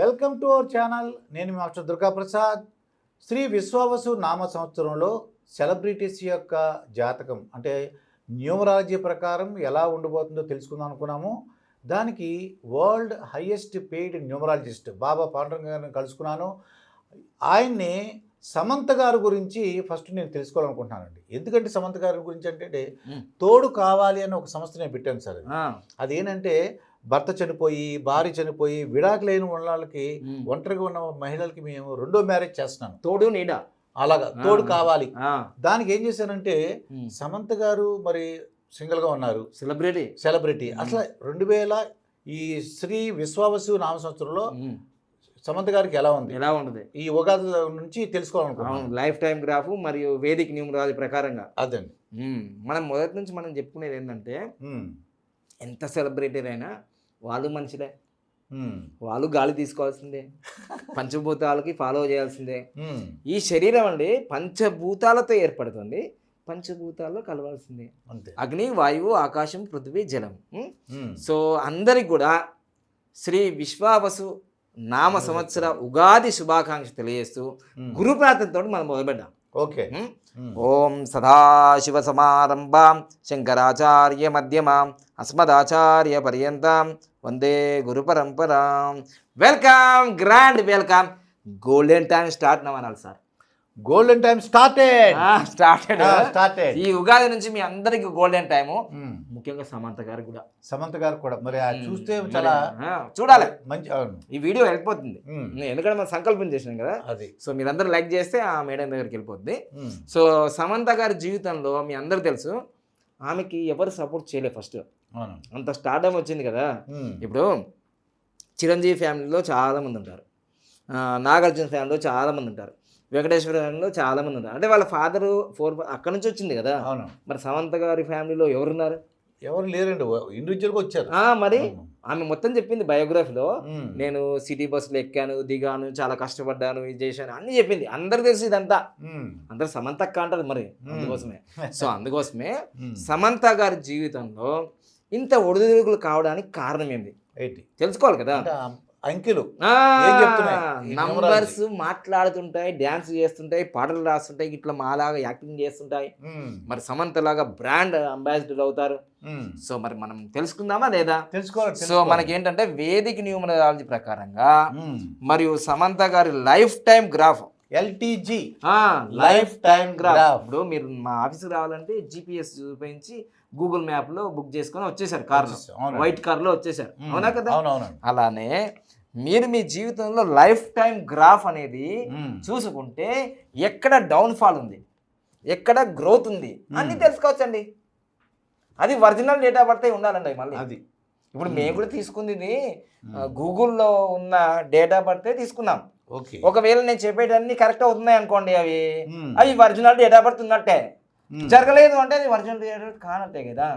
Welcome to our channel. నేను మీ master Durga Prasad. Shri Vishwavasu నామ సంవత్సరంలో సెలబ్రిటీస్ యొక్క జాతకం అంటే న్యూమరాలజీ ప్రకారం ఎలా ఉండబోతుందో తెలుసుకుందాం అనుకున్నాము. దానికి వరల్డ్ హైయెస్ట్ పెయిడ్ న్యూమరాలజిస్ట్ బాబా పాండురంగ గారిని కలుసుకున్నాను. ఆయన్ని సమంత గారి గురించి ఫస్ట్ నేను తెలుసుకోవాలనుకుంటున్నానండి. ఎందుకంటే సమంత గారి గురించి అంటే తోడు కావాలి అని ఒక సంస్థ నేను పెట్టాను సార్. అదేంటంటే భర్త చనిపోయి భార్య చనిపోయి విడాకు లేని వాళ్ళకి ఒంటరిగా ఉన్న మహిళలకి మేము రెండో మ్యారేజ్ చేస్తున్నాను. తోడు నీడ అలాగా తోడు కావాలి. దానికి ఏం చేశానంటే సమంత గారు మరి సింగిల్గా ఉన్నారు, సెలబ్రిటీ. అసలు 2000 ఈ శ్రీ విశ్వావసు నామ సంవత్సరంలో సమంత గారికి ఎలా ఉంది ఈ ఉగాది నుంచి తెలుసుకోవాలనుకున్నాం. లైఫ్ టైం గ్రాఫ్ మరియు వేదిక న్యూమరాలజీ ప్రకారంగా అదండి. మనం మొదటి నుంచి మనం చెప్పుకునేది ఏంటంటే ఎంత సెలబ్రిటీ అయినా వాళ్ళు మనుషులే, వాళ్ళు గాలి తీసుకోవాల్సిందే, పంచభూతాలకి ఫాలో చేయాల్సిందే. ఈ శరీరం అండి పంచభూతాలతో ఏర్పడుతుంది, పంచభూతాల్లో కలవాల్సిందే. అగ్ని, వాయువు, ఆకాశం, పృథ్వీ, జలం. సో అందరికి కూడా శ్రీ విశ్వావసు నామ సంవత్సర ఉగాది శుభాకాంక్ష తెలియజేస్తూ గురు ప్రార్థనతో మనం మొదలుపెట్టాం. ఓకే. ఓం సదాశివ సమారంభాం శంకరాచార్య మధ్యమాం అస్మదాచార్య పర్యంతం వందే గురు పరంపరాం. Welcome, grand welcome. Golden time start అవ్వాలి సార్. Golden time started. ఈ ఉగాది నుంచి మీ అందరికి గోల్డెన్ టైము, ముఖ్యంగా సమంత గారు కూడా మరి చూస్తే చాలా చూడాలి. మంచి ఈ వీడియో వెళ్ళిపోతుంది, ఎందుకంటే మనం సంకల్పం చేసినాం కదా అది. సో మీరందరూ లైక్ చేస్తే ఆ మేడం దగ్గరికి వెళ్ళిపోద్ది. సో సమంత గారి జీవితంలో మీ అందరికి తెలుసు, ఆమెకి ఎవరు సపోర్ట్ చేయలేదు. ఫస్ట్ అంత స్టార్డమ్ వచ్చింది కదా. ఇప్పుడు చిరంజీవి ఫ్యామిలీలో చాలామంది ఉంటారు, నాగార్జున ఫ్యామిలీలో చాలామంది ఉంటారు, వెంకటేశ్వర ఫ్యామిలీలో చాలామంది ఉంటారు. అంటే వాళ్ళ ఫాదరు అక్కడి నుంచి వచ్చింది కదా. మరి సమంత గారి ఫ్యామిలీలో ఎవరున్నారు? ఎవరు లేరండి, ఇండివిజువల్గా వచ్చారు. మరి ఆమె మొత్తం చెప్పింది బయోగ్రఫీలో, నేను సిటీ బస్సులో ఎక్కాను, దిగాను, చాలా కష్టపడ్డాను, ఇది చేశాను అన్ని చెప్పింది. అందరు తెలుసు ఇదంతా, అందరు సమంత అక్క అంటారు మరి అందుకోసమే. సో అందుకోసమే సమంత గారి జీవితంలో ఇంత ఒడిదుడుకులు కావడానికి కారణం ఏంటి తెలుసుకోవాలి కదా. అంకెలు, నంబర్స్ మాట్లాడుతుంటాయి, డ్యాన్స్ చేస్తుంటాయి, పాటలు రాస్తుంటాయి, ఇట్లా మాలాగా యాక్టింగ్ చేస్తుంటాయి. మరి సమంత లాగా బ్రాండ్ అంబాసిడర్ అవుతారు. సో మరి మనం తెలుసుకుందామా లేదా? తెలుసుకోవాలి. సో మనకేంటంటే వేదిక న్యూమరాలజీ ప్రకారంగా మరియు సమంత గారి life time graph LTG life time graph. ఇప్పుడు మీరు మా ఆఫీస్కి రావాలంటే GPS చూపించి గూగుల్ మ్యాప్ లో బుక్ చేసుకొని వచ్చేసారు, కార్లో, వైట్ కార్ లో వచ్చేసారు, అవునా కదా? అలానే మీరు మీ జీవితంలో లైఫ్ టైం గ్రాఫ్ అనేది చూసుకుంటే ఎక్కడ డౌన్ ఫాల్ ఉంది, ఎక్కడ గ్రోత్ ఉంది అన్ని తెలుసుకోవచ్చండి. అది ఒరిజినల్ డేటా బర్త్ ఉండాలండి. మళ్ళీ అది ఇప్పుడు మేము కూడా తీసుకుంది గూగుల్లో ఉన్న డేటా బర్త్ తీసుకున్నాం. ఒకవేళ నేను చెప్పేటన్ని కరెక్ట్ అవుతున్నాయి అనుకోండి, అవి ఒరిజినల్ డేట్ ఆఫ్ బర్త్ ఉన్నట్టే. జరగలేదు అంటే అది ఒరిజినల్ డేట్ ఆఫ్ బర్త్ కానట్టే కదా.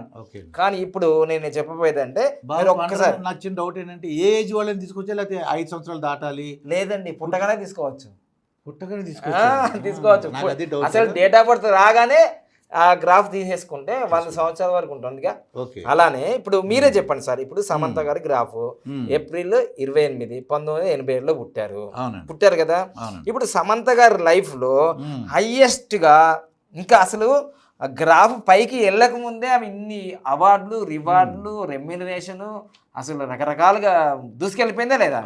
కానీ ఇప్పుడు నేను చెప్పబోయేది అంటే ఒక్కసారి నచ్చిన డౌట్ ఏంటంటే ఏ ఏజ్ వాళ్ళని తీసుకొచ్చా, లేకపోతే 5 సంవత్సరాలు దాటాలి? లేదండి, పుట్టగానే తీసుకోవచ్చు. తీసుకోవచ్చు. అసలు డేట్ ఆఫ్ బర్త్ రాగానే ఆ గ్రాఫ్ తీసేసుకుంటే 100 సంవత్సరాల వరకు ఉంటుందిగా. అలానే ఇప్పుడు మీరే చెప్పండి సార్. ఇప్పుడు సమంత గారి గ్రాఫ్ ఏప్రిల్ 28, 1987లో పుట్టారు కదా. ఇప్పుడు సమంత గారి లైఫ్ లో హైయెస్ట్ గా ఇంకా అసలు గ్రాఫ్ పైకి వెళ్ళక ముందే ఆమె ఇన్ని అవార్డులు, రివార్డులు, రెమ్యూనరేషన్ అసలు రకరకాలుగా దూసుకెళ్ళిపోయిందా లేదా?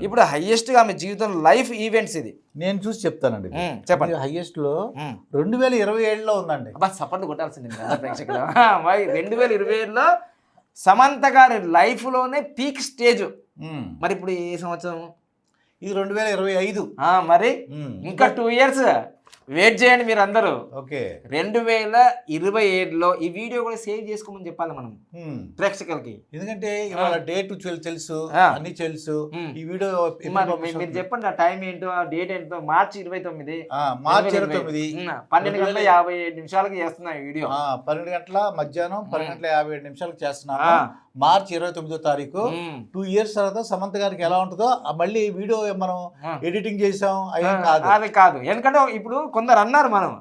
ఇప్పుడు హైయెస్ట్ గా ఆమె జీవితంలో లైఫ్ ఈవెంట్స్ ఇది నేను చూసి చెప్తానండి. చెప్పండి. హైయెస్ట్ లో 2027లో ఉందండి. సపోర్ట్ కొట్టాల్సింది ప్రేక్షకులు. 2027లో సమంత గారి లైఫ్ లోనే పీక్ స్టేజ్. మరి ఇప్పుడు ఏ సంవత్సరం? ఇది 2025. మరి ఇంకా 2 years వెయిట్ చేయండి మీరు అందరూ. 2027లో ఈ వీడియో కూడా సేవ్ చేసుకోమని చెప్పాలి మనం ప్రేక్షకులకి. ఎందుకంటే ఇవాళ డేట్ తెలుసు, అన్ని తెలుసు. ఈ వీడియో మీరు చెప్పండి, ఆ టైం ఏంటో, ఆ డేట్ ఏంటో. మార్చి 29, 12:57 చేస్తున్నా ఈ వీడియో. 12 గంటల మధ్యాహ్నం 12:57 చేస్తున్నాము. మార్చి 29వ తారీఖు. 2 years తర్వాత సమంత గారికి ఎలా ఉంటుందో మళ్ళీ వీడియో మనం ఎడిటింగ్ చేసాం. అది కాదు, ఎందుకంటే ఇప్పుడు కొందరు అన్నారు మనం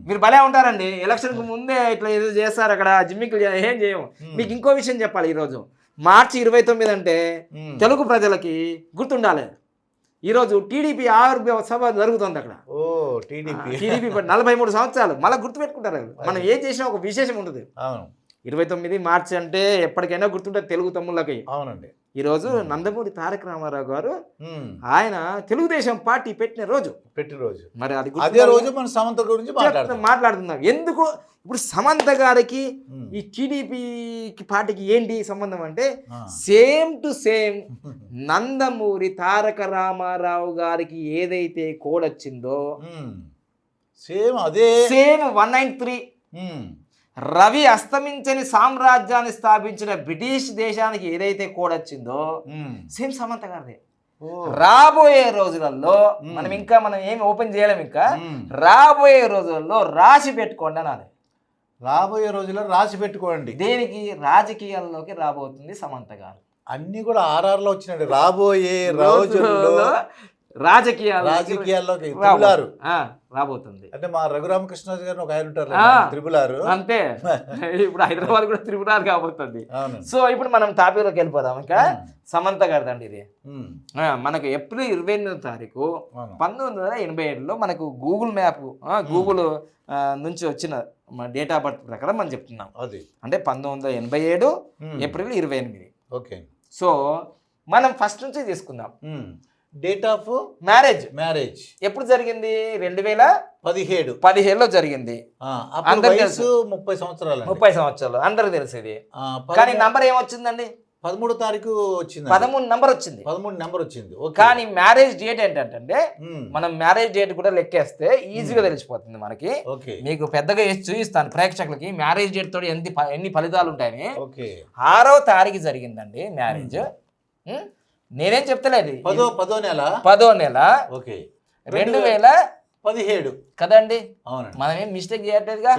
మీరు భలే ఉంటారండి, ఎలక్షన్ కు ముందే ఇట్లా ఏదో చేస్తారు అక్కడ జిమ్మికులు ఏం చేయము. మీకు ఇంకో విషయం చెప్పాలి. ఈరోజు మార్చి 29 అంటే తెలుగు ప్రజలకి గుర్తుండాలి, ఈరోజు టీడీపీ ఆవిర్భావ సభ జరుగుతుంది అక్కడ. ఓ టీడీపీ 43 సంవత్సరాలు మళ్ళీ గుర్తుపెట్టుకుంటారు. మనం ఏం చేసినా ఒక విశేషం ఉంటుంది. అవును 29 మార్చి అంటే ఎప్పటికైనా గుర్తుంటుంది తెలుగు తమ్ముళ్ళకి. అవునండి. ఈరోజు నందమూరి తారక రామారావు గారు ఆయన తెలుగుదేశం పార్టీ పెట్టిన రోజు. మరి అది అదే రోజు మన సమంత గురించి మాట్లాడుతున్నాం. ఎందుకు ఇప్పుడు సమంత గారికి ఈ టీడీపీ పార్టీకి ఏంటి సంబంధం అంటే same to same Nandamuri Taraka Ramarao గారికి ఏదైతే కోడ్ వచ్చిందో సేమ్ అదే 193 రవి అస్తమించని సామ్రాజ్యాన్ని స్థాపించిన బ్రిటిష్ దేశానికి ఏదైతే కోడ్ వచ్చిందో సేమ్ సమంత గారిదే. రాబోయే రోజులలో మనం ఏమి ఓపెన్ చేయలేము. ఇంకా రాబోయే రోజుల్లో రాసి పెట్టుకోండి అనాలి. రాబోయే రోజుల్లో రాసి పెట్టుకోండి. దేనికి? రాజకీయాల్లోకి రాబోతుంది సమంత గారు. అన్ని కూడా ఆర్ఆర్లో వచ్చినాడు. రాబోయే రోజుల్లో రాజకీయాల్లోకి రాబోతుంది. అంటే మా రఘురామకృష్ణరాజు గారిని ఒక ఆయన ఉంటారు త్రిపులారు, అంతే. ఇప్పుడు హైదరాబాద్ కూడా త్రిపులారు కాబోతుంది. సో ఇప్పుడు మనం టాపిక్లోకి వెళ్ళిపోదాం. ఇంకా సమంత గారిది అండి ఇది. మనకు ఏప్రిల్ 28వ తారీఖు 1987లో మనకు గూగుల్ మ్యాప్ గూగుల్ నుంచి వచ్చిన డేట్ ఆఫ్ బర్త్ ప్రకారం మనం చెప్తున్నాం. అది అంటే 1987 ఏప్రిల్ 28. ఓకే. సో మనం ఫస్ట్ నుంచి తీసుకుందాం. డేట్ ఆఫ్ మ్యారేజ్ ఎప్పుడు జరిగింది? 2017లో జరిగింది. అందరికి తెలుసు. 30 సంవత్సరాలు అందరికి తెలుసు ఇది. కానీ నంబర్ ఏమొచ్చిందండి? 13వ తారీఖు వచ్చింది. 13 నంబర్ వచ్చింది. 13 నెంబర్ వచ్చింది. కానీ మ్యారేజ్ డేట్ ఏంటంటే మనం మ్యారేజ్ డేట్ కూడా లెక్కేస్తే ఈజీగా తెలిసిపోతుంది మనకి. మీకు పెద్దగా వేసి చూపిస్తాను ప్రేక్షకులకి మ్యారేజ్ డేట్ తోటి ఎన్ని ఫలితాలు ఉంటాయని. 6వ తారీఖు జరిగిందండి మ్యారేజ్. నేనేం చెప్తలేదు. 10వ నెల 2017 కదండి. మనమేం మిస్టేక్ చేయట్లేదుగా.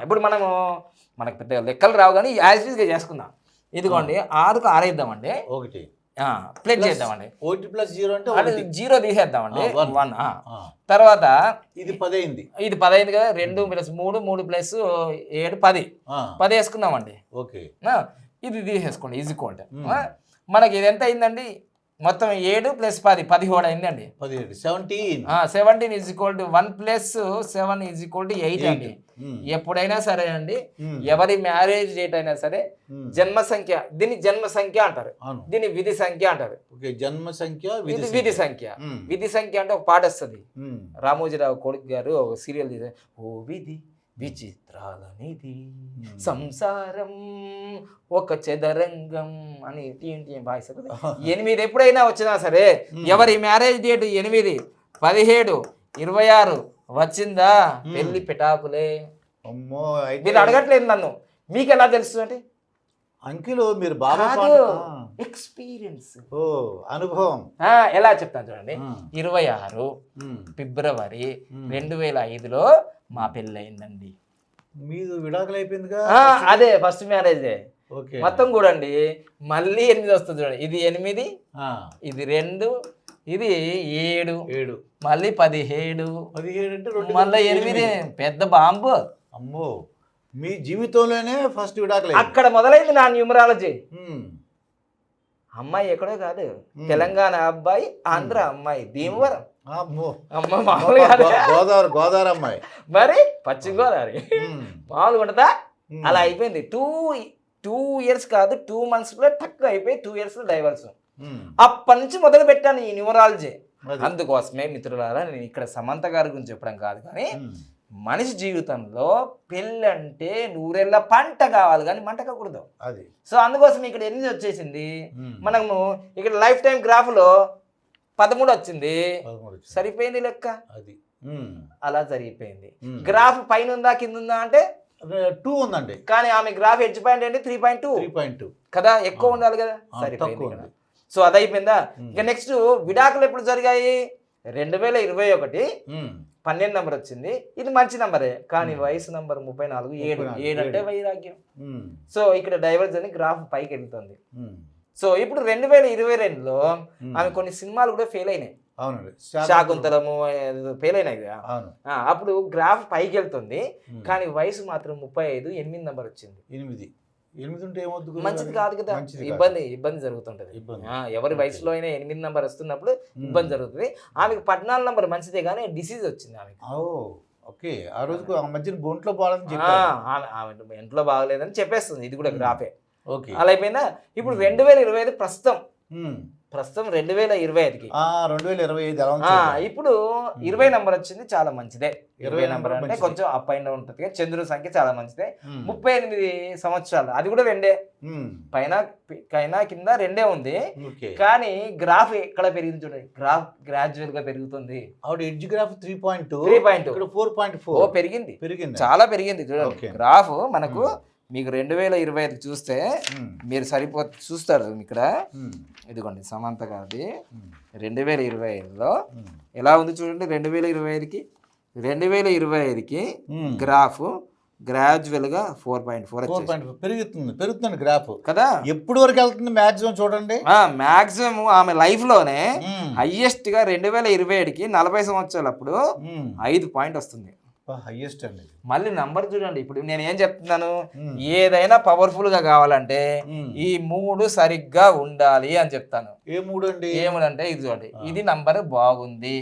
ఇప్పుడు మనకు పెద్ద లెక్కలు రావు కానీ యాజిటీస్గా చేసుకుందాం. ఇదిగోండి 6కు 6 వేద్దామండి. 1 ప్లస్ చేద్దామండి. 1+0 అంటే 0 తీసేద్దామండి. 1 తర్వాత ఇది 10 అయింది. ఇది 10 అయింది కదా. 2 + 3 3 + 7 10 వేసుకుందామండి. ఇది తీసేసుకోండి ఈజీ కోట్. మనకి ఇది ఎంత అయిందండి? మొత్తం 7 + 10 17 అయిందండి. 17 is equal to 1 + 7 is equal to 8 అండి. ఎప్పుడైనా సరే అండి ఎవరి మ్యారేజ్ డేట్ అయినా సరే జన్మ సంఖ్య, దీన్ని జన్మ సంఖ్య అంటారు, దీన్ని విధి సంఖ్య అంటారు. జన్మ సంఖ్య విధి సంఖ్య. విధి సంఖ్య అంటే ఒక పాట వస్తుంది. రామోజీరావు కొడుకు గారు ఒక సీరియల్ తీసే, ఓ విధి విచిత్రాలనిది సంసారం ఒక చదరంగం అని వాయిస్. 8 ఎప్పుడైనా వచ్చినా సరే ఎవరి మ్యారేజ్ డేట్ 8, 17, 26 వచ్చిందా పెళ్లి పెటాకులే. మీరు అడగట్లేదు నన్ను, మీకు ఎలా తెలుసు అంటే అంకిల్ మీరు బాగా ఎక్స్పీరియన్స్, అనుభవం. ఎలా చెప్తాను చూడండి. 26 ఫిబ్రవరి 2005లో మా పెళ్ళి అయిందండి. మీరు విడాకులు అయిపోయిందిగా. అదే ఫస్ట్ మ్యారేజే మొత్తం కూడా అండి. మళ్ళీ 8 వస్తుంది చూడండి. ఇది 8, ఇది 2, ఇది 7, మళ్ళీ 17 మళ్ళీ 8. పెద్ద బాంబు. అమ్మో, మీ జీవితంలోనే ఫస్ట్ విడాకులు అక్కడ మొదలైంది నా న్యూమరాలజీ. అమ్మాయి ఎక్కడో కాదు, తెలంగాణ అబ్బాయి, ఆంధ్ర అమ్మాయి, భీమవరం. గోదావరి అమ్మాయి, మరి పశ్చిమ గోదావరి మామూలుగా ఉంటుందా? అలా అయిపోయింది. 2 ఇయర్స్ కాదు 2 monthsలో తక్కువ అయిపోయి 2 yearsలో డైవర్స్. అప్పటి నుంచి మొదలు పెట్టాను ఈ న్యూమరాలజీ. అందుకోసమే మిత్రులారా నేను ఇక్కడ సమంత గారి గురించి చెప్పడం కాదు, కానీ మనిషి జీవితంలో పెళ్ళంటే 100 ఏళ్ళ పంట కావాలి కానీ మంట కాకూడదు. సో అందుకోసం ఇక్కడ 8 వచ్చేసింది. మనము ఇక్కడ లైఫ్ టైం గ్రాఫ్లో 13 వచ్చింది. సరిపోయింది లెక్క. అలా జరిగిపోయింది. గ్రాఫ్ పైన ఉందా కింద ఉందా అంటే 2 ఉందండి. కానీ ఆమె గ్రాఫ్ ఎడ్జ్ పాయింట్ ఏంటి? 3.2 కదా, ఎక్కువ ఉండాలి కదా. సరిపోయింది. సో అది అయిపోయిందా. ఇక నెక్స్ట్ విడాకులు ఎప్పుడు జరిగాయి? 2021 12 నెంబర్ వచ్చింది. ఇది మంచి నెంబరే, కానీ వయసు నెంబర్ 34, 7 అంటే వైరాగ్యం. సో ఇక్కడ డైవర్స్ అని గ్రాఫ్ పైకి వెళ్తుంది. సో ఇప్పుడు 2022లో ఆమె కొన్ని సినిమాలు కూడా ఫెయిల్ అయినాయి. శాకుంతలము ఫెయిల్ అయినాయి కదా. అప్పుడు గ్రాఫ్ పైకి వెళ్తుంది, కానీ వయసు మాత్రం 35, 8 నెంబర్ వచ్చింది. 8 ఉంటే ఏమవుతుంది గురువు మంచిది గారు? కాదు కదా, మంచిది కాదు. ఇబ్బంది జరుగుతుంటది. ఇబ్బంది. ఎవరి వయసులో అయినా 8 నంబర్ వస్తున్నప్పుడు ఇబ్బంది జరుగుతుంది. ఆమెకు 14 నంబర్ మంచిదే కానీ డిసీజ్ వచ్చింది ఆమెకు. ఓకే, ఆ రోజుకు ఆ మధ్యన ఒంట్లో బాగాలని చెప్పారు. ఆమె ఇంట్లో బాగలేదని చెప్పేస్తుంది. ఇది కూడా గ్రాఫే. ఓకే, అలా అయిపోయినా ఇప్పుడు 2025 ప్రస్తుతం 2025కి 2025 ఎలా ఉంది? ఇప్పుడు 20 నంబర్ వచ్చింది, చాలా మంచిదే. 20 నంబర్ అంటే మంచిదే. కొంచెం అప్ అండ్ డౌన్ ఉంటుంది. చంద్రుడి సంఖ్య చాలా మంచిదే. 38 సంవత్సరాలు, అది కూడా 2 పైన కింద 2 ఉంది. ఓకే, కానీ గ్రాఫ్ ఎక్కడ పెరిగింది చూడండి, గ్రాఫ్ గ్రాడ్యువల్ గా పెరుగుతుంది. ఆవిడ ఎడ్జ్ గ్రాఫ్ 3.2 ఇక్కడ 4.4 పెరిగింది, పెరిగింది. చాలా పెరిగింది చూడండి. ఓకే. గ్రాఫ్ మనకు మీకు 2025 చూస్తే మీరు చూస్తారు ఇక్కడ. ఇదిగోండి సమంత గారిది 2025లో ఎలా ఉంది చూడండి. 2025కి గ్రాఫ్ గ్రాడ్యువల్ గా 4.4 పెరుగుతుంది గ్రాఫ్ కదా. ఎప్పుడు వరకు వెళ్తుంది మాక్సిమం చూడండి? మాక్సిమం ఆమె లైఫ్ లోనే హైయెస్ట్ గా 2027కి 40 సంవత్సరాలు అప్పుడు 5 పాయింట్ వస్తుంది. హైయెస్ట్ అండి. మళ్ళీ నంబర్ చూడండి. ఇప్పుడు నేను ఏం చెప్తున్నాను, ఏదైనా పవర్ఫుల్ గా కావాలంటే ఈ 3 సరిగ్గా ఉండాలి అని చెప్తాను. ఏ 3 అండి? ఏముడంటే ఇది చూడండి, ఇది నంబర్ బాగుంది.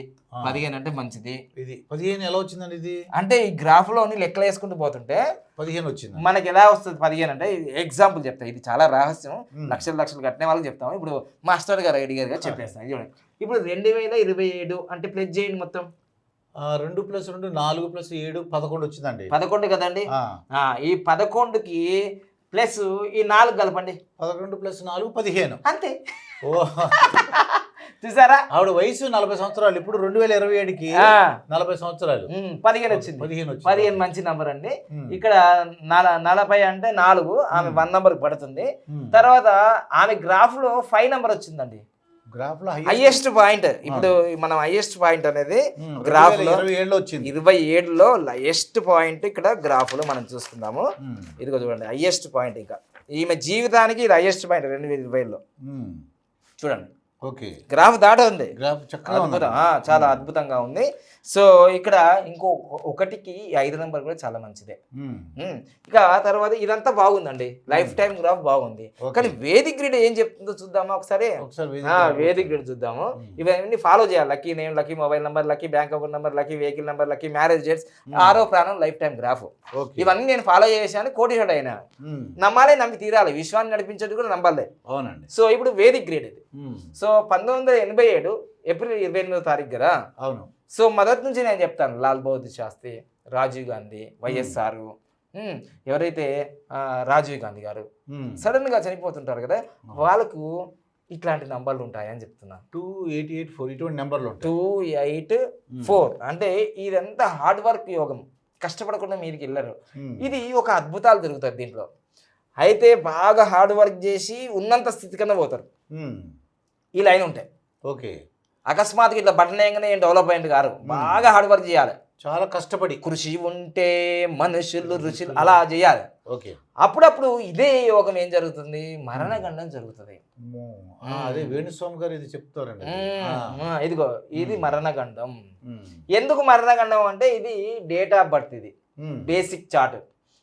15 అంటే మంచిది. ఇది 15 ఎలా వచ్చిందండి? ఇది అంటే ఈ గ్రాఫ్ లోని లెక్కలు వేసుకుంటూ పోతుంటే 15 వచ్చింది. మనకి ఎలా వస్తుంది 15 అంటే, ఎగ్జాంపుల్ చెప్తా, ఇది చాలా రహస్యం. లక్షలు కట్టిన వాళ్ళకి చెప్తాము. ఇప్పుడు మాస్టర్ గారు ఐడి గారు చెప్పేస్తాను చూడండి. ఇప్పుడు 2027 అంటే ప్లస్ చేయండి మొత్తం. 2 + 2 4 + 7 11 వచ్చిందండి. 11 కదండి. ఈ 11కి ప్లస్ ఈ 4 కలపండి. 11 + 4 15 అంతే. ఓ చూసారా, ఆవిడ వయసు 40 సంవత్సరాలు. ఇప్పుడు 2027కి 40 సంవత్సరాలు. 15 వచ్చింది. 15 మంచి నంబర్ అండి. ఇక్కడ 40 అంటే 4, ఆమె 1 నంబర్ పడుతుంది. తర్వాత ఆమె గ్రాఫ్ లో 5 నంబర్ వచ్చిందండి. గ్రాఫ్ లో హైయెస్ట్ పాయింట్. ఇప్పుడు మనం హైయెస్ట్ పాయింట్ అనేది గ్రాఫ్ లో 27లో హైయెస్ట్ పాయింట్ ఇక్కడ గ్రాఫ్ లో మనం చూసుకుందాము. ఇదిగో చూడండి హైయెస్ట్ పాయింట్. ఇంకా ఈమె జీవితానికి ఇది హైయెస్ట్ పాయింట్ 2020లో చూడండి. Okay, graph దాటుంది. గ్రాఫ్ చక్కగా చాలా అద్భుతంగా ఉంది. సో ఇక్కడ ఇంకో 1కి 5 నంబర్ కూడా చాలా మంచిదే. ఇక తర్వాత ఇదంతా బాగుందండి, లైఫ్ టైం గ్రాఫ్ బాగుంది. కానీ వేదిక్ గ్రిడ్ ఏం చెప్తుందో చూద్దామా ఒకసారి. వేదిక్ గ్రిడ్ చూద్దాము. ఇవన్నీ ఫాలో చేయాలి. Lucky name, lucky mobile number, lucky bank account number, lucky vehicle number, lucky marriage dates, 6వ ప్రాణం, లైఫ్ టైం గ్రాఫ్. ఇవన్నీ నేను ఫాలో చేశాను. కోటీశ్వరుడు అయినా నమ్మాలి, నమ్మి తీరాలి. విశ్వాన్ని నడిపించేది కూడా నమ్మాలి. అవునండి. సో ఇప్పుడు వేదిక్ గ్రిడ్ ఇది. సో 1987 ఏప్రిల్ 28వ తారీఖు కదా. అవును. సో మొదటి నుంచి నేను చెప్తాను, లాల్ బహదూర్ శాస్త్రి, రాజీవ్ గాంధీ, వైఎస్ఆర్, ఎవరైతే రాజీవ్ గాంధీ గారు సడన్ గా చనిపోతుంటారు కదా, వాళ్ళకు ఇట్లాంటి నంబర్లు ఉంటాయని చెప్తున్నాను. 2884 ఇటువంటి నెంబర్లు 284 అంటే ఇదంతా హార్డ్ వర్క్ యోగం. కష్టపడకుండా మీరికి వెళ్ళరు. ఇది ఒక అద్భుతాలు జరుగుతాయి దీంట్లో. అయితే బాగా హార్డ్ వర్క్ చేసి ఉన్నంత స్థితి కన్నా పోతారు. ఈ లైన్ ఉంటాయి. ఓకే, అకస్మాత్తుగా ఇట్లా బటన్ వేయగానే ఏం డెవలప్ అయింది కాదు. బాగా హార్డ్ వర్క్ చేయాలి, చాలా కష్టపడి. కృషి ఉంటే మనుషులు రుచులు అలా చేయాలి. ఓకే, అప్పుడప్పుడు ఇదే యోగం ఏం జరుగుతుంది, మరణగండం జరుగుతుంది. అదే వేణుస్వామి గారు ఇది చెప్తారండి. ఇదిగో ఇది మరణగండం. ఎందుకు మరణగండం అంటే ఇది డేట్ ఆఫ్ బర్త్, ఇది బేసిక్ చార్ట్.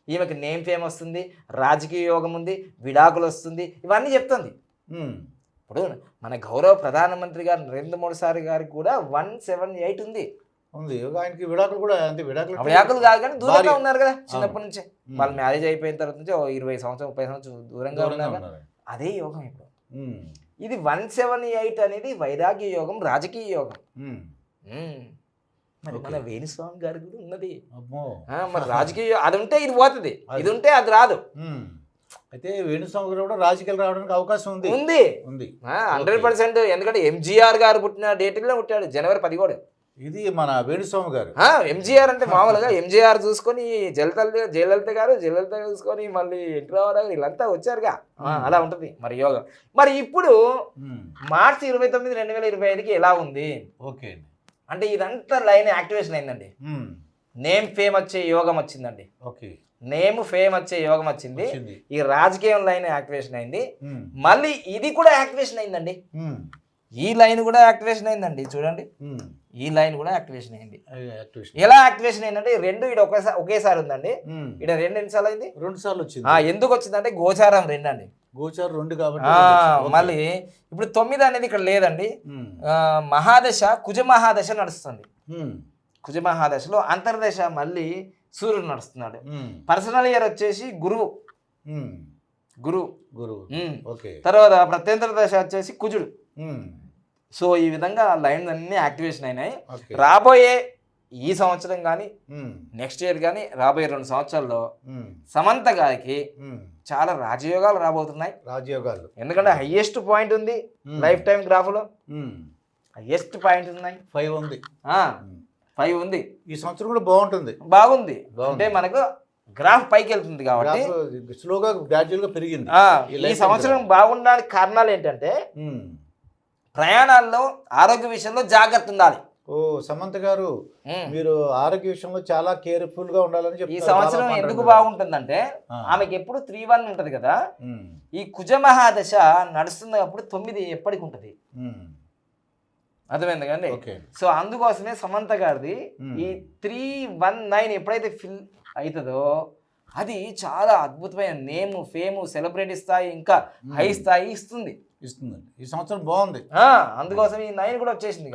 ఈమెకి నేమ్ ఫేమ్ వస్తుంది, రాజకీయ యోగం ఉంది, విడాకులు వస్తుంది, ఇవన్నీ చెప్తుంది. ఇప్పుడు మన గౌరవ ప్రధానమంత్రి గారు నరేంద్ర మోడీ సార్ గారికి కూడా 178 ఉంది. ఆయనకి విడాకులు కూడా అంతే. విడాకులు కాదు కానీ దూరంగా ఉన్నారు కదా చిన్నప్పటి నుంచే. వాళ్ళు మ్యారేజ్ అయిపోయిన తర్వాత నుంచి 20 సంవత్సరం 30 సంవత్సరం దూరంగా ఉన్నారు. అదే యోగం ఇప్పుడు. ఇది 178 అనేది వైరాగ్య యోగం, రాజకీయ యోగం. మరి మన వేణుస్వామి గారి కూడా ఉన్నది. మరి రాజకీయ అది ఉంటే ఇది పోతుంది, ఇది ఉంటే అది రాదు. అయితే వేణుస్వామి గారు కూడా రాజకీయాలు రావడానికి అవకాశం ఉంది. 100%. ఎందుకంటే ఎంజీఆర్ గారు పుట్టిన డేట్లో పుట్టాడు, జనవరి 17. ఇది మన వేణుస్వామి గారు. ఎంజీఆర్ అంటే మామూలుగా ఎంజీఆర్ చూసుకొని జయలలిత గారు చూసుకొని మళ్ళీ ఎన్టీ రామారావు గారు వీళ్ళంతా వచ్చారుగా, అలా ఉంటుంది మరి యోగం. మరి ఇప్పుడు మార్చి 29, 2025కి ఎలా ఉంది? ఓకే, అంటే ఇదంతా లైన్ యాక్టివేషన్ అయిందండి. నేమ్ ఫేమ్ వచ్చే యోగం వచ్చిందండి. ఓకే, నేమ్ ఫేమ్ వచ్చే యోగం వచ్చింది. ఈ రాజకీయం లైన్ యాక్టివేషన్ అయింది. మళ్ళీ ఇది కూడా యాక్టివేషన్ అయిందండి. ఈ లైన్ కూడా యాక్టివేషన్ అయిందండి. చూడండి ఈ లైన్ కూడా యాక్టివేషన్ అయింది. యాక్టివేషన్ ఎలా యాక్టివేషన్ అయిందంటే రెండు ఇక్కడ ఒకేసారి ఉందండి. ఇక్కడ రెండు ఎన్నిసార్లు అయింది? 2 సార్లు వచ్చింది. ఎందుకు వచ్చిందంటే గోచారం 2 అండి. గోచారం 2 కాబట్టి మళ్ళీ ఇప్పుడు 9 అనేది ఇక్కడ లేదండి. మహాదశ కుజ మహాదశ నడుస్తుంది. కుజ మహాదశలో అంతర్దశ మళ్ళీ సూర్యుడు నడుస్తున్నాడు. పర్సనల్ ఇయర్ వచ్చేసి గురువు. తర్వాత ప్రత్యంతర దశ వచ్చేసి కుజుడు. సో ఈ విధంగా లైన్ అన్ని యాక్టివేషన్ అయినాయి. రాబోయే ఈ సంవత్సరం కానీ నెక్స్ట్ ఇయర్ కానీ రాబోయే 2 సంవత్సరాల్లో సమంత గారికి చాలా రాజయోగాలు రాబోతున్నాయి. రాజయోగాలు ఎందుకంటే హైయెస్ట్ పాయింట్ ఉంది లైఫ్ టైం గ్రాఫ్ లో. హైయెస్ట్ పాయింట్ ఉన్నాయి 5 ఉంది. 5 ఉంది. ఈ సంవత్సరం కూడా బాగుంటుంది. బాగుంది అంటే మనకు గ్రాఫ్ పైకి వెళ్తుంది కాబట్టి స్లోగా గ్రాడ్యువల్ గా పెరిగింది. ఈ సంవత్సరం బాగుండడానికి కారణాలు ఏంటంటే ప్రయాణాల్లో ఆరోగ్య విషయంలో జాగ్రత్త ఉండాలి. సమంత గారు మీరు ఆరోగ్య విషయంలో చాలా కేర్ఫుల్ గా ఉండాలని చెప్పి. ఈ సంవత్సరం ఎందుకు బాగుంటుందంటే ఆమెకి ఎప్పుడు 3-1 ఉంటది కదా. ఈ కుజ మహాదశ నడుస్తున్నప్పుడు 9 ఎప్పటికి ఉంటది. అర్థమైంది కండి. సో అందుకోసమే సమంత గారిది ఈ 319 ఎప్పుడైతే ఫిల్ అవుతుందో అది చాలా అద్భుతమైన నేము, ఫేము, సెలబ్రిటీ స్థాయి, ఇంకా హై స్థాయి ఇస్తుంది. ఈ సంవత్సరం బాగుంది. అందుకోసం ఈ 9 కూడా వచ్చేసింది.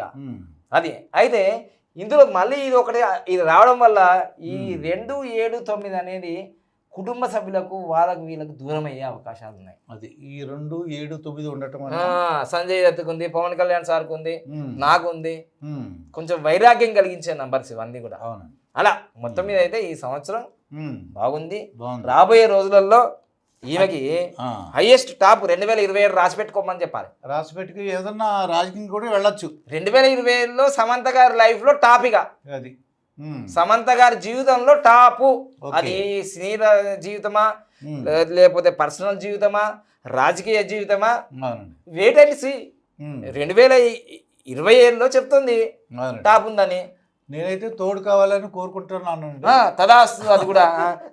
అది అయితే ఇందులో మళ్ళీ ఇది ఒకటి ఇది రావడం వల్ల ఈ 2, 7, 9 అనేది కుటుంబ సభ్యులకు వాళ్ళకు వీళ్ళకు దూరం అయ్యే అవకాశాలు ఉన్నాయి. అది ఈ 2, 7, 9 ఉండటం సంజయ్ దత్తుకు ఉంది, పవన్ కళ్యాణ్ సార్కు ఉంది, నాకు ఉంది. కొంచెం వైరాగ్యం కలిగించే నంబర్స్ ఇవన్నీ కూడా. అలా మొత్తం మీద అయితే ఈ సంవత్సరం బాగుంది. రాబోయే రోజులలో ఈమెకి హైయెస్ట్ టాప్ 2027 రాసి పెట్టుకోమని చెప్పాలి. రాసి పెట్టుకు ఏదన్నా రాజకీయం కూడా వెళ్ళొచ్చు. 2027లో సమంత గారి లైఫ్ లో టాపిగా అది సమంత గారి జీవితంలో టాపు. అది స్నేహ జీవితమా లేకపోతే పర్సనల్ జీవితమా రాజకీయ జీవితమా వెయిట్ అండ్ సీ. 2027లో చెప్తుంది టాప్ ఉందని. నేనైతే తోడు కావాలని కోరుకుంటున్నాను. తదాస్తు అది కూడా.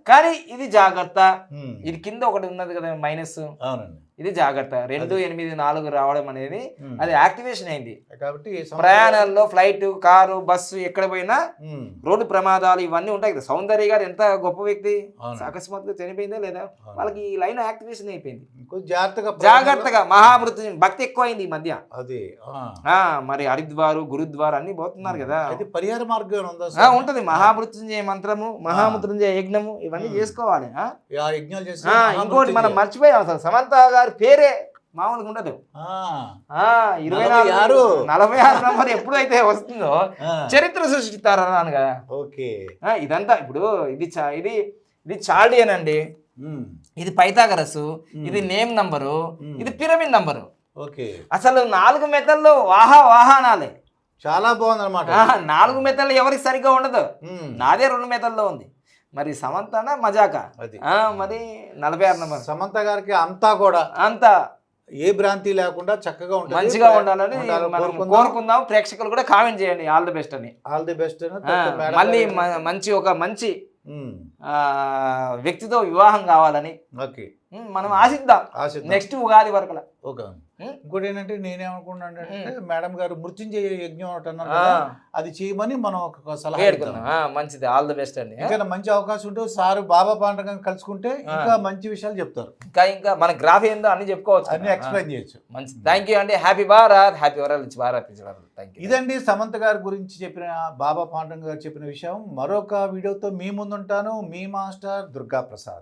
కానీ ఇది జాగ్రత్త. ఇది కింద ఒకటి ఉన్నది కదా మైనస్. అవునండి. ఇది జాగ్రత్త. 2, 8, 4 రావడం అనేది అది యాక్టివేషన్ అయింది కాబట్టి ప్రయాణాల్లో ఫ్లైట్, కారు, బస్సు ఎక్కడ పోయినా రోడ్డు ప్రమాదాలు ఇవన్నీ ఉంటాయి కదా. సౌందర్య గారు ఎంత గొప్ప వ్యక్తి, అకస్మాత్తుగా చనిపోయిందా లేదా, వాళ్ళకి ఈ లైన్ యాక్టివేషన్ అయిపోయింది. జాగ్రత్తగా మహామృత్యుంజయ భక్తి ఎక్కువైంది ఈ మధ్య. అది మరి హరిద్వారు, గురుద్వారు అన్ని పోతున్నారు కదా. పరిహార మార్గం ఉంటది. మహామృత్యుంజయ మంత్రము, మహామృత్యుంజయ యజ్ఞము ఇవన్నీ చేసుకోవాలి. ఇంకోటి మనం మర్చిపోయాం, అసలు సమంత గారి పేరే మామూలుగా ఉండదు. 46 నంబర్ ఎప్పుడైతే వస్తుందో చరిత్ర సృష్టిస్తారన్నాను కదా. ఇదంతా ఇప్పుడు ఇది చాల్డియన్ అండి, ఇది పైథాగరస్, ఇది నేమ్ నంబరు, ఇది పిరమిడ్ నంబరు. అసలు 4 మెథల్లో వాహనాలే. చాలా బాగుంది అనమాట. 4 మెథల్లో ఎవరికి సరిగ్గా ఉండదు. నాదే 2 మెథల్లో ఉంది. మరి సమంత మజాక మరి 46 నంబర్. సమంత గారికి అంతా ఏ భ్రాంతి లేకుండా చక్కగా ఉంటుంది, మంచిగా ఉండాలని మనం కోరుకుందాం. ప్రేక్షకులు కూడా కామెంట్ చేయండి ఆల్ ది బెస్ట్ అని. All the best. మళ్ళీ మంచి వ్యక్తితో వివాహం కావాలని మనం ఆశిద్దాం నెక్స్ట్ ఉగాది వరకు. ఇంకోటి ఏంటంటే నేనేమనుకున్నానంటే మేడం గారు మృత్యుంజయ యజ్ఞం అంటున్నారు, అది చేయమని మనం ఒక సలహా ఇద్దాం. మంచిది, ఆల్ ది బెస్ట్ అండి. ఇంకా మంచి అవకాశం ఉంటే సార్ బాబా పాండగం కలుసుకుంటే ఇంకా మంచి విషయాలు చెప్తారు. ఇంకా మన గ్రాఫ్ ఏందో అన్ని చెప్పుకోవచ్చు, అన్ని ఎక్స్ప్లెయిన్ చేయొచ్చు. మంచిది. థ్యాంక్ యూ అండి. Happy Bharat, happy Bharat. ఇదండి సమంత గారి గురించి చెప్పిన, బాబా పాండగం గారు చెప్పిన విషయం. మరొక వీడియోతో మీ ముందుంటాను. మీ మాస్టర్ దుర్గా ప్రసాద్.